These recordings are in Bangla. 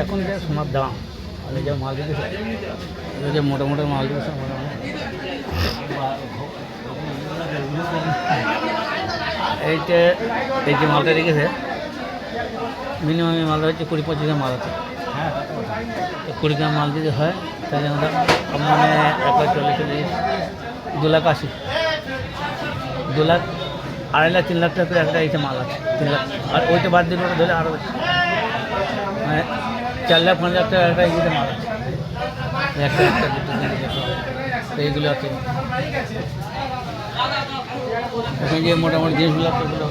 এখন যে সোনার দাম আর যে মাল দিতেছে যে মোটা মোটা মাল দিতেছে এই যে মালটা রেখেছে মিনিমাম এই মালটা হচ্ছে 20-25 গ্রাম মাল আছে। হ্যাঁ 20 গ্রাম মাল যদি হয় তাহলে আমরা মানে 1,40,000 2,80,000 2 লাখ 2.5 লাখ 3 লাখ টাকা একটা এইটা মাল আছে 3 লাখ আর ওইটা বাদ দিলে ওটা ধরে আরও বেশি মানে 4 লাখ 5 লাখ টাকা একটা এইটা মাল আছে একটা তো এইগুলো আছে এখন যে মোটামুটি জিনিসগুলো আছে ওগুলো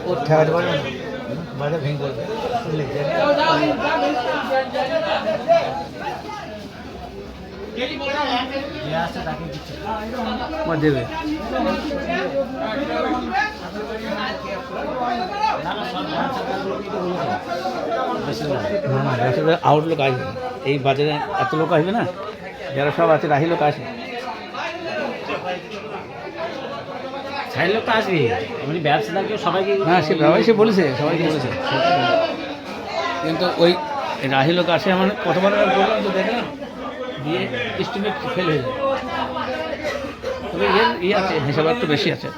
ও ঠেকাতে পারবে না বাইরে ভেঙে পড়বে দেবে আউটলুক আসবে এই বাজারে এত লোক আসবে না যারা সব আছে রাহি লোক আসবে সাইড লোক তো আসবে এমনি ব্যবসাদারকে সবাইকে হ্যাঁ সে বলেছে সবাইকে বলেছে কিন্তু ওই রাহি লোক আসে আমার কতবার বললাম তো দেখলাম দিয়ে স্টিমেট ফেল হয়ে যায় তবে এর আছে হিসাব একটু বেশি আছে